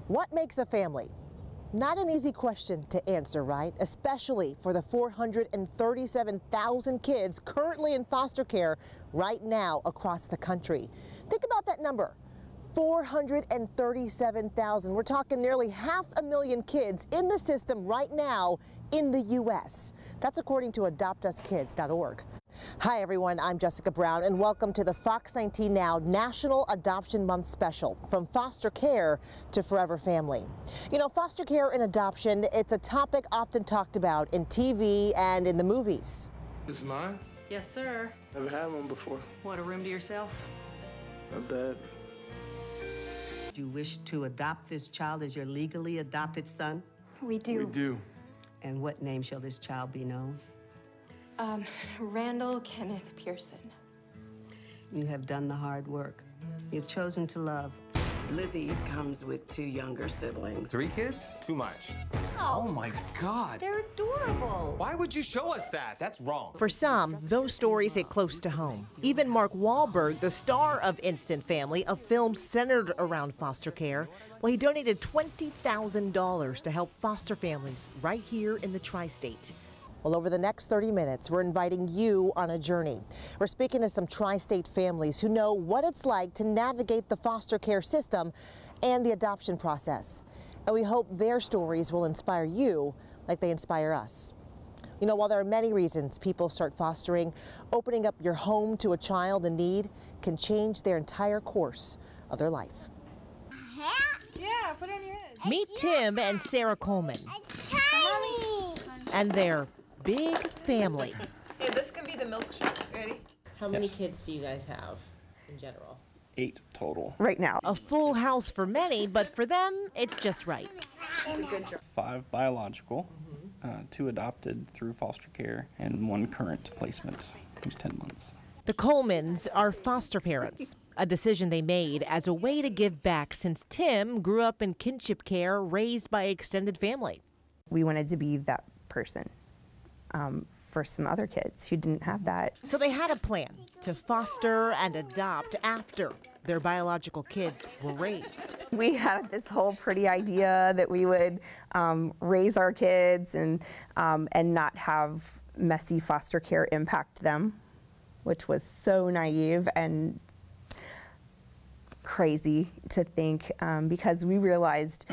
What makes a family? Not an easy question to answer, right? Especially for the 437,000 kids currently in foster care right now across the country. Think about that number, 437,000. We're talking nearly 500,000 kids in the system right now in the U.S. That's according to AdoptUsKids.org. Hi everyone, I'm Jessica Brown and welcome to the FOX19 NOW National Adoption Month special, from foster care to forever family. You know, foster care and adoption, it's a topic often talked about in TV and in the movies. This is mine? Yes, sir. Never had one before. What, a room to yourself? A bed. Do you wish to adopt this child as your legally adopted son? We do. We do. And what name shall this child be known? Randall Kenneth Pearson. You have done the hard work. You've chosen to love. Lizzie comes with 2 younger siblings. 3 kids? Too much. Oh my God. They're adorable. Why would you show us that? That's wrong. For some, those stories hit close to home. Even Mark Wahlberg, the star of Instant Family, a film centered around foster care, well, he donated $20,000 to help foster families right here in the tri-state. Well, over the next 30 minutes, we're inviting you on a journey. We're speaking to some tri-state families who know what it's like to navigate the foster care system and the adoption process. And we hope their stories will inspire you like they inspire us. You know, while there are many reasons people start fostering, opening up your home to a child in need can change their entire course of their life. Yeah, put it on your head. Meet Tim and Sarah Coleman It's tiny. and their big family. Hey, this can be the milkshake. Ready? How many kids do you guys have in general? 8 total. Right now. A full house for many, but for them, it's just right. It's a good job. 5 biological, 2 adopted through foster care, and 1 current placement, who's 10 months. The Colemans are foster parents, a decision they made as a way to give back since Tim grew up in kinship care raised by extended family. We wanted to be that person for some other kids who didn't have that. So they had a plan to foster and adopt after their biological kids were raised. We had this whole pretty idea that we would raise our kids and not have messy foster care impact them, which was so naive and crazy to think, because we realized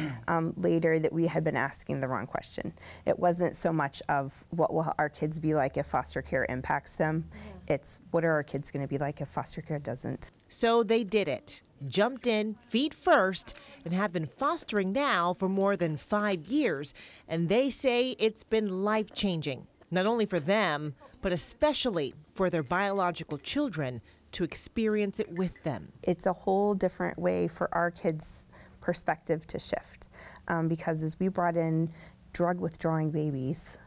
later that we had been asking the wrong question. It wasn't so much of what will our kids be like if foster care impacts them. It's what are our kids going to be like if foster care doesn't. So they did it, jumped in feet first, and have been fostering now for more than 5 years. And they say it's been life-changing, not only for them, but especially for their biological children to experience it with them. It's a whole different way for our kids' perspective to shift, because as we brought in drug withdrawing babies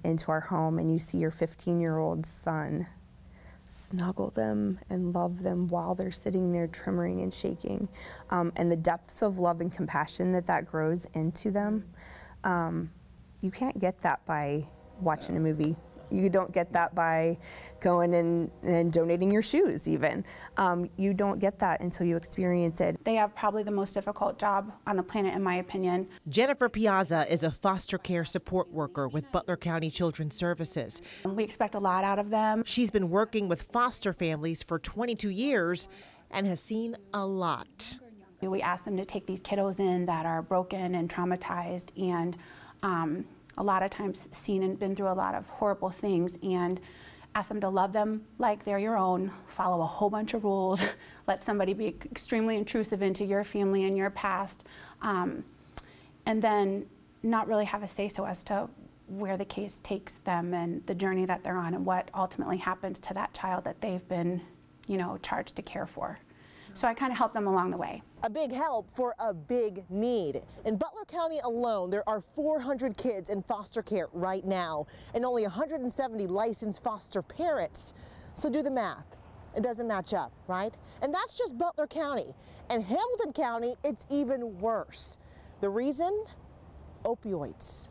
into our home, and you see your 15-year-old son snuggle them and love them while they're sitting there trembling and shaking, and the depths of love and compassion that grows into them, you can't get that by watching a movie. You don't get that by going and donating your shoes even. You don't get that until you experience it. They have probably the most difficult job on the planet, in my opinion. Jennifer Piazza is a foster care support worker with Butler County Children's Services. We expect a lot out of them. She's been working with foster families for 22 years and has seen a lot. We ask them to take these kiddos in that are broken and traumatized, and a lot of times seen and been through a lot of horrible things, and ask them to love them like they're your own, follow a whole bunch of rules, let somebody be extremely intrusive into your family and your past, and then not really have a say-so as to where the case takes them and the journey that they're on and what ultimately happens to that child that they've been, you know, charged to care for. So I kind of help them along the way. A big help for a big need. In Butler County alone, there are 400 kids in foster care right now and only 170 licensed foster parents. So do the math. It doesn't match up, right? And that's just Butler County. And Hamilton County, it's even worse. The reason? Opioids.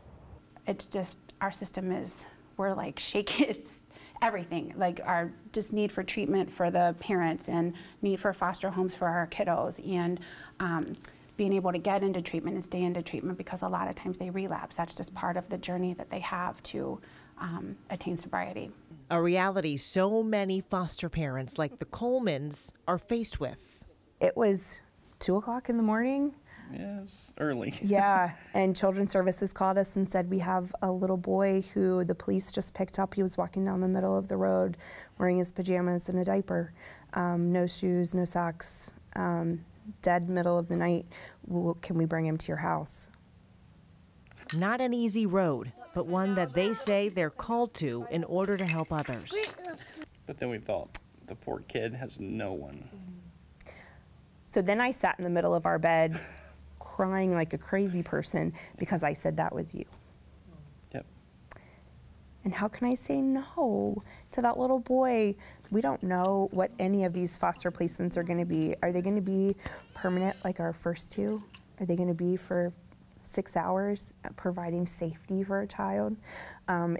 It's just, our system is, we're like shaky. It's everything, like our just need for treatment for the parents and need for foster homes for our kiddos, and being able to get into treatment and stay into treatment, because a lot of times they relapse. That's just part of the journey that they have to attain sobriety. A reality so many foster parents like the Colemans are faced with. It was 2 o'clock in the morning. Yeah, it's early. Yeah, and Children's Services called us and said, we have a little boy who the police just picked up. He was walking down the middle of the road wearing his pajamas and a diaper, no shoes, no socks, dead middle of the night. Can we bring him to your house? Not an easy road, but one that they say they're called to in order to help others. But then we thought, the poor kid has no one. So then I sat in the middle of our bed crying like a crazy person because I said that was you. Yep. And how can I say no to that little boy? We don't know what any of these foster placements are going to be. Are they going to be permanent like our first two? Are they going to be for 6 hours, providing safety for a child?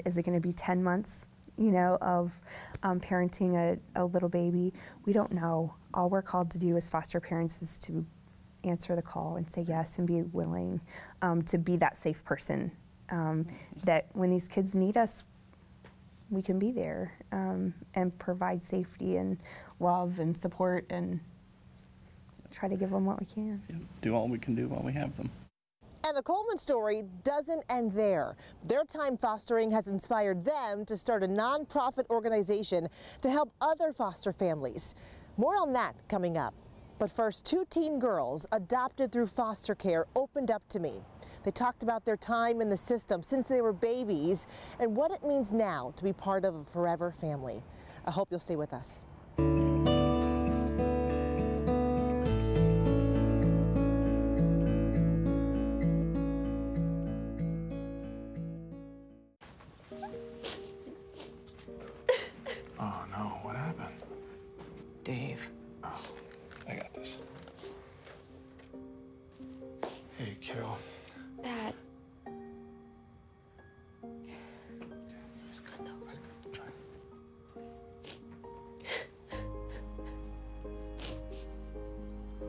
Is it going to be 10 months, you know, of parenting a little baby? We don't know. All we're called to do as foster parents is to answer the call and say yes and be willing to be that safe person, that when these kids need us, we can be there and provide safety and love and support and try to give them what we can. Yeah, do all we can do while we have them. And the Coleman story doesn't end there. Their time fostering has inspired them to start a nonprofit organization to help other foster families. More on that coming up. But first, 2 teen girls adopted through foster care opened up to me. They talked about their time in the system since they were babies and what it means now to be part of a forever family. I hope you'll stay with us. Oh no, what happened? Dave. Oh, I got this. Hey, kiddo. Dad. It's good though. Good. Try.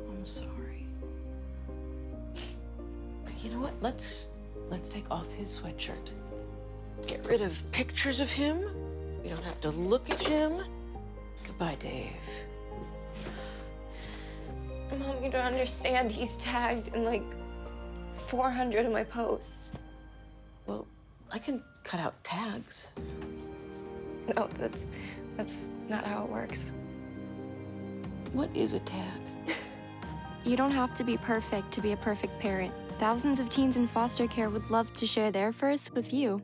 I'm sorry. Okay, you know what? Let's take off his sweatshirt. Get rid of pictures of him. We don't have to look at him. Goodbye, Dave. Mom, you don't understand. He's tagged in like 400 of my posts. Well, I can cut out tags. No, that's not how it works. What is a tag? You don't have to be perfect to be a perfect parent. Thousands of teens in foster care would love to share their first with you.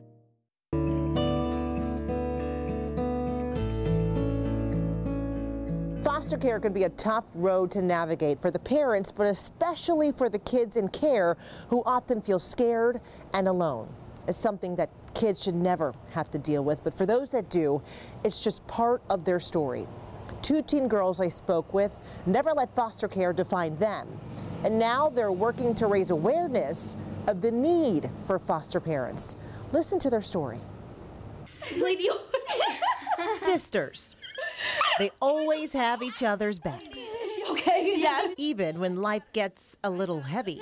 Foster care can be a tough road to navigate for the parents, but especially for the kids in care who often feel scared and alone. It's something that kids should never have to deal with, but for those that do, it's just part of their story. 2 teen girls I spoke with never let foster care define them, and now they're working to raise awareness of the need for foster parents. Listen to their story. Sisters. They always have each other's backs. Is she okay? Yeah. Even when life gets a little heavy.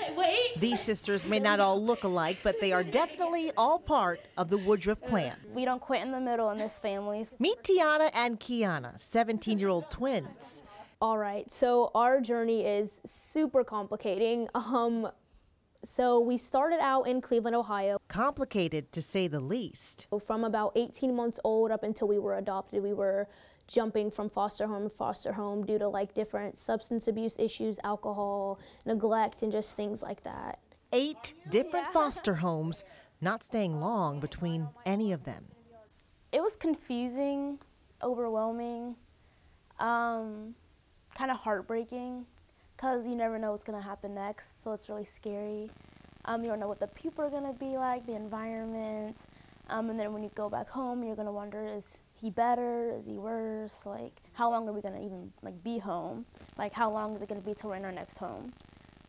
These sisters may not all look alike, but they are definitely all part of the Woodruff clan. We don't quit in the middle in this family. Meet Tiana and Kiana, 17-year-old twins. All right, so our journey is super complicating. So we started out in Cleveland, Ohio. Complicated, to say the least. From about 18 months old up until we were adopted, we were jumping from foster home to foster home due to like different substance abuse issues, alcohol, neglect, and just things like that. 8 different foster homes, not staying long between any of them. It was confusing, overwhelming, kind of heartbreaking, because you never know what's going to happen next, so it's really scary. You don't know what the people are going to be like, the environment, and then when you go back home, you're going to wonder, is he better? Is he worse? Like, how long are we going to even like be home? Like, how long is it going to be till we're in our next home?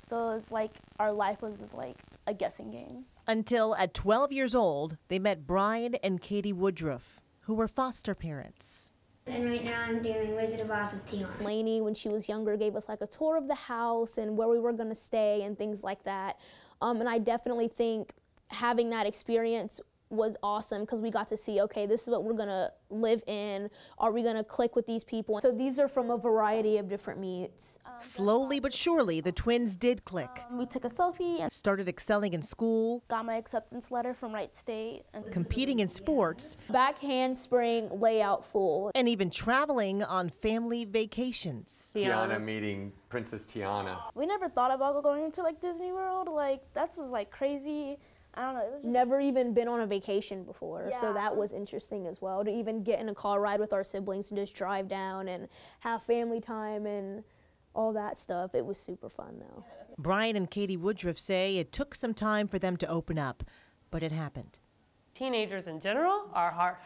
So it's like our life was just like a guessing game. Until at 12 years old, they met Brian and Katie Woodruff, who were foster parents. And right now I'm doing Wizard of Oz with Tiana. Lainey, when she was younger, gave us like a tour of the house and where we were gonna stay and things like that. And I definitely think having that experience was awesome because we got to see, okay, this is what we're gonna live in. Are we gonna click with these people? So these are from a variety of different meets. Slowly but surely, the twins did click. We took a selfie and Started excelling in school, got my acceptance letter from Wright State. And competing in sports, back handspring, layout full. and even traveling on family vacations. Tiana meeting Princess Tiana. We never thought about going to like Disney World. Like that was like crazy. I don't know. It was just Never even been on a vacation before, so Yeah. that was interesting as well, to even get in a car ride with our siblings and just drive down and have family time and all that stuff. It was super fun though. Brian and Katie Woodruff say it took some time for them to open up, but it happened. Teenagers in general are hard.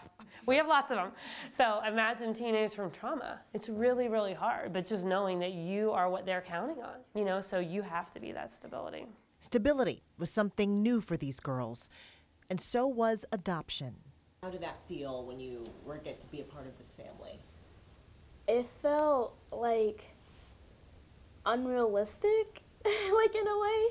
We have lots of them. So imagine teenagers from trauma. It's really, really hard, but just knowing that you are what they're counting on, you know, so you have to be that stability. Stability was something new for these girls, and so was adoption. How did that feel when you were get to be a part of this family? it felt like unrealistic, like in a way.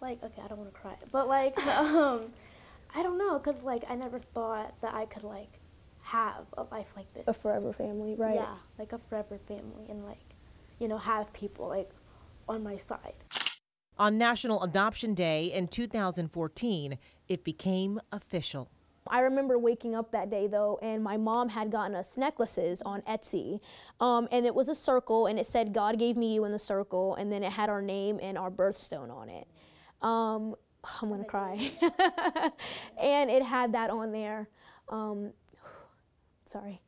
Like, okay, I don't want to cry, but like, I don't know, cause like I never thought that I could like have a life like this. A forever family, right? Yeah, like a forever family, and like, you know, have people like on my side. On National Adoption Day in 2014, it became official. I remember waking up that day though, and my mom had gotten us necklaces on Etsy, and it was a circle, and it said "God gave me you" in the circle, and then it had our name and our birthstone on it. I'm gonna cry. And it had that on there. Sorry.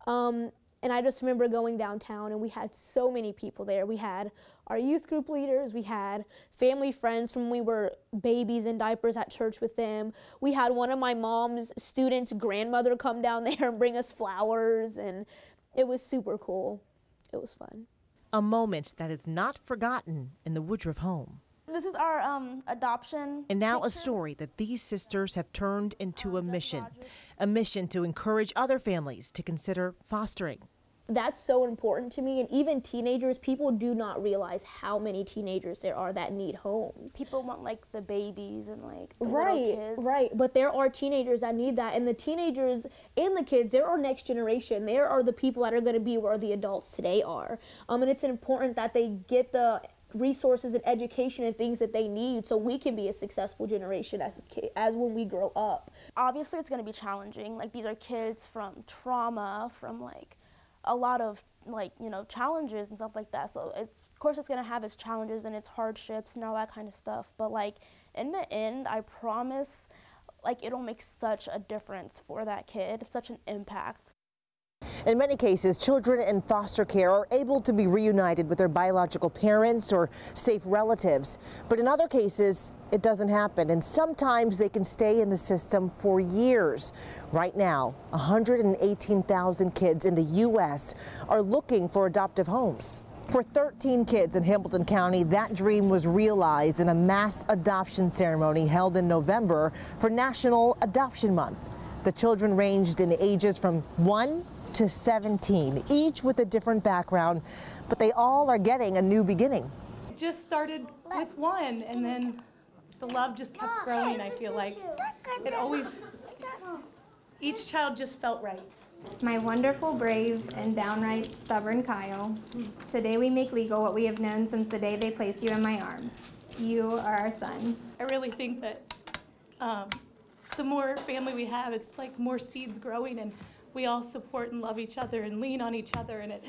And I just remember going downtown, and we had so many people there. We had our youth group leaders, we had family friends from when we were babies in diapers at church with them. We had one of my mom's students' grandmother come down there and bring us flowers, and it was super cool. It was fun. A moment that is not forgotten in the Woodruff home. This is our adoption. And now a story that these sisters have turned into a mission to encourage other families to consider fostering. That's so important to me, and even teenagers, people do not realize how many teenagers there are that need homes. People want like the babies and like the Right, little kids. right, but there are teenagers that need that, and the teenagers and the kids, they're our next generation. There are the people that are going to be where the adults today are, and it's important that they get the resources and education and things that they need so we can be a successful generation as when we grow up. Obviously it's going to be challenging. Like, these are kids from trauma, from like a lot of like, you know, challenges and stuff like that. So it's, of course it's going to have its challenges and its hardships and all that kind of stuff. But like in the end, I promise, like, it'll make such a difference for that kid, such an impact. In many cases, children in foster care are able to be reunited with their biological parents or safe relatives. But in other cases, it doesn't happen, and sometimes they can stay in the system for years. Right now, 118,000 kids in the U.S. are looking for adoptive homes. For 13 kids in Hamilton County, that dream was realized in a mass adoption ceremony held in November for National Adoption Month. The children ranged in ages from 1 to 17, each with a different background, but they all are getting a new beginning. It just started with one, and then the love just kept growing. I feel like it always, each child just felt right. My wonderful, brave, and downright stubborn Kyle, today we make legal what we have known since the day they placed you in my arms. You are our son. I really think that the more family we have, it's like more seeds growing, and we all support and love each other and lean on each other, and it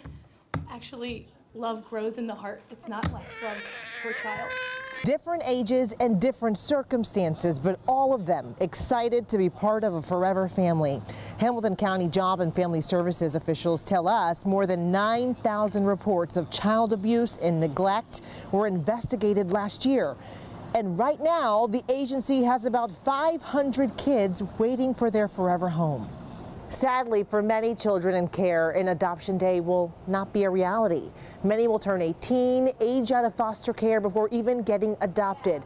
actually, love grows in the heart. It's not less love per child. Different ages and different circumstances, but all of them excited to be part of a forever family. Hamilton County Job and Family Services officials tell us more than 9,000 reports of child abuse and neglect were investigated last year. And right now, the agency has about 500 kids waiting for their forever home. Sadly, for many children in care, an adoption day will not be a reality. Many will turn 18, age out of foster care before even getting adopted.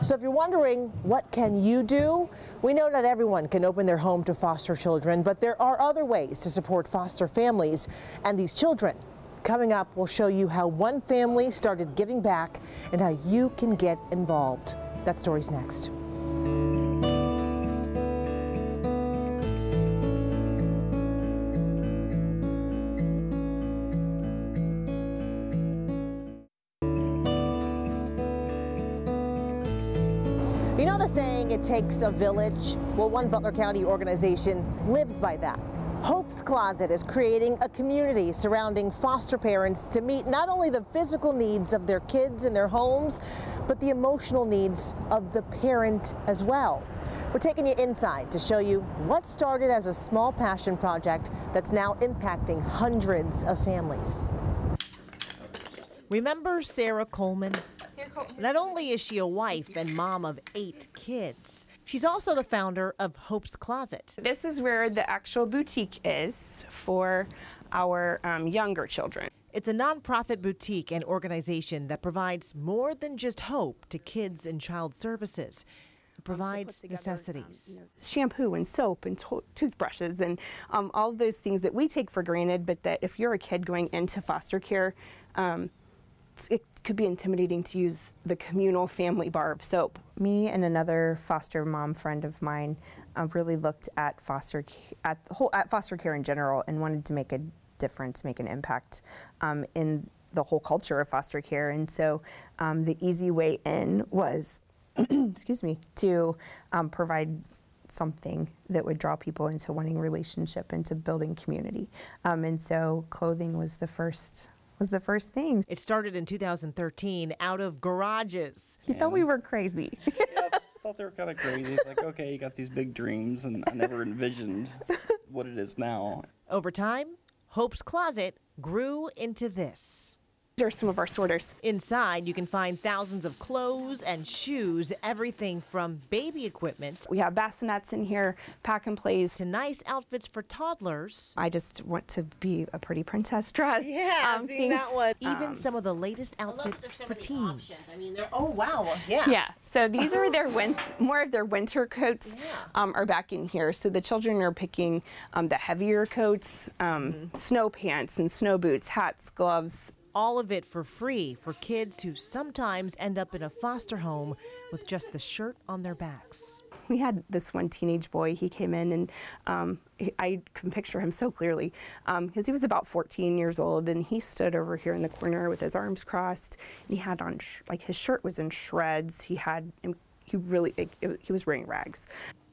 So if you're wondering, what can you do? We know not everyone can open their home to foster children, but there are other ways to support foster families and these children. Coming up, we'll show you how one family started giving back and how you can get involved. That story's next. You know the saying, it takes a village? Well, one Butler County organization lives by that. Hope's Closet is creating a community surrounding foster parents to meet not only the physical needs of their kids in their homes, but the emotional needs of the parent as well. We're taking you inside to show you what started as a small passion project that's now impacting hundreds of families. Remember Sarah Coleman? Not only is she a wife and mom of 8 kids, she's also the founder of Hope's Closet. This is where the actual boutique is for our younger children. It's a nonprofit boutique and organization that provides more than just hope to kids in child services. It provides necessities. Shampoo and soap and toothbrushes and all those things that we take for granted, but that if you're a kid going into foster care, it could be intimidating to use the communal family bar of soap. Me and another foster mom friend of mine really looked at foster care in general and wanted to make a difference, make an impact in the whole culture of foster care. And so the easy way in was, excuse me, to provide something that would draw people into wanting relationship, into building community. And so clothing was the first thing. It started in 2013 out of garages. He thought we were crazy. Yeah, I thought they were kind of crazy. It's like, okay, you got these big dreams, and I never envisioned what it is now. Over time, Hope's Closet grew into this. These are some of our sorters. Inside, you can find thousands of clothes and shoes, everything from baby equipment. We have bassinets in here, pack and plays. To nice outfits for toddlers. I just want to be a pretty princess dress. Yeah, I've seen that one. Even some of the latest outfits for teens. Options. I mean, oh wow, yeah. Yeah, so these are their more of their winter coats are back in here. So the children are picking the heavier coats, snow pants and snow boots, hats, gloves. All of it for free for kids who sometimes end up in a foster home with just the shirt on their backs. We had this one teenage boy, he came in and I can picture him so clearly because he was about 14 years old and he stood over here in the corner with his arms crossed and he had on, like his shirt was in shreds, he was wearing rags.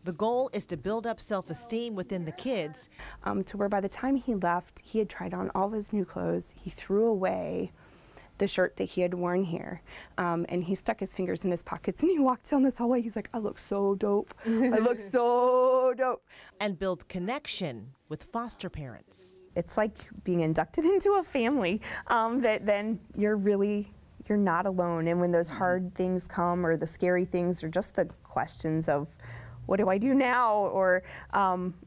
The goal is to build up self-esteem within the kids. To where by the time he left, he had tried on all his new clothes. He threw away the shirt that he had worn here. And he stuck his fingers in his pockets and he walked down this hallway. He's like, I look so dope. I look so dope. And build connection with foster parents. It's like being inducted into a family that then you're not alone. And when those hard things come or the scary things or just the questions of, what do I do now? Or,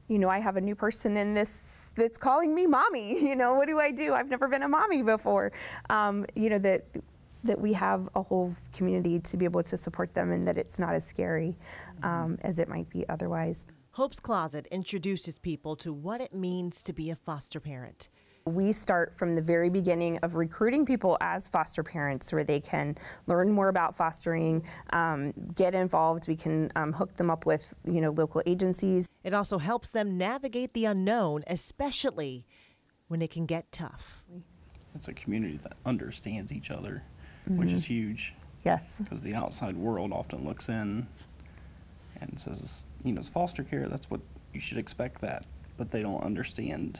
you know, I have a new person in this that's calling me mommy. You know, what do I do? I've never been a mommy before. You know, that we have a whole community to be able to support them and that it's not as scary as it might be otherwise. Hope's Closet introduces people to what it means to be a foster parent. We start from the very beginning of recruiting people as foster parents where they can learn more about fostering, get involved. We can hook them up with, you know, local agencies. It also helps them navigate the unknown, especially when it can get tough. It's a community that understands each other, which is huge. Yes. Because the outside world often looks in and says, you know, it's foster care, that's what you should expect that. But they don't understand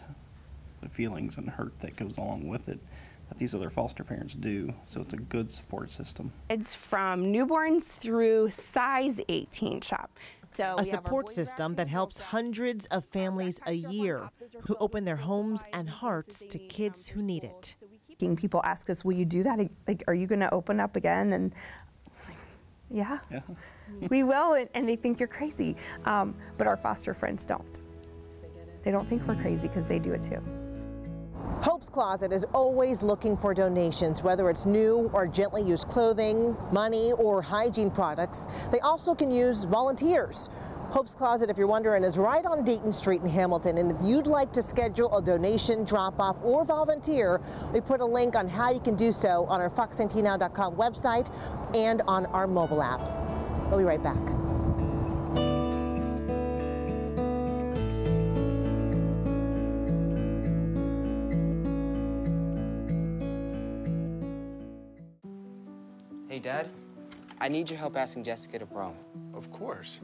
the feelings and hurt that goes along with it that these other foster parents do. So it's a good support system. It's from newborns through size 18 shop. So a support system that helps hundreds of families a year who open their homes and hearts to kids who need it. People ask us, will you do that? Like, are you going to open up again? And yeah. We will, and they think you're crazy. But our foster friends don't. They don't think we're crazy because they do it too. Hope's Closet is always looking for donations, whether it's new or gently used clothing, money, or hygiene products. They also can use volunteers. Hope's Closet, if you're wondering, is right on Dayton Street in Hamilton, and if you'd like to schedule a donation, drop-off, or volunteer, we put a link on how you can do so on our FOX19NOW.com website and on our mobile app. We'll be right back. Hey, Dad, I need your help asking Jessica to prom. Of course.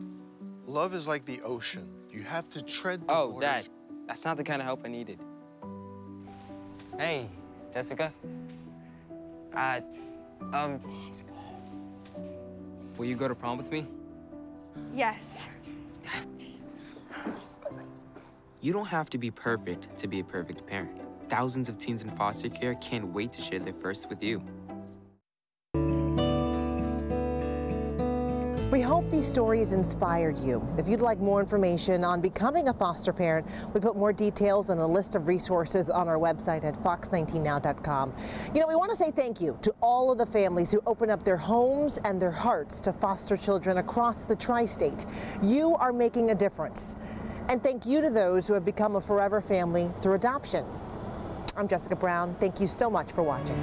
Love is like the ocean. You have to tread the waters. Dad, that's not the kind of help I needed. Hey, Jessica. Will you go to prom with me? Yes. You don't have to be perfect to be a perfect parent. Thousands of teens in foster care can't wait to share their first with you. We hope these stories inspired you. If you'd like more information on becoming a foster parent, we put more details and a list of resources on our website at FOX19NOW.com. You know, we want to say thank you to all of the families who open up their homes and their hearts to foster children across the tri-state. You are making a difference. And thank you to those who have become a forever family through adoption. I'm Jessica Brown. Thank you so much for watching.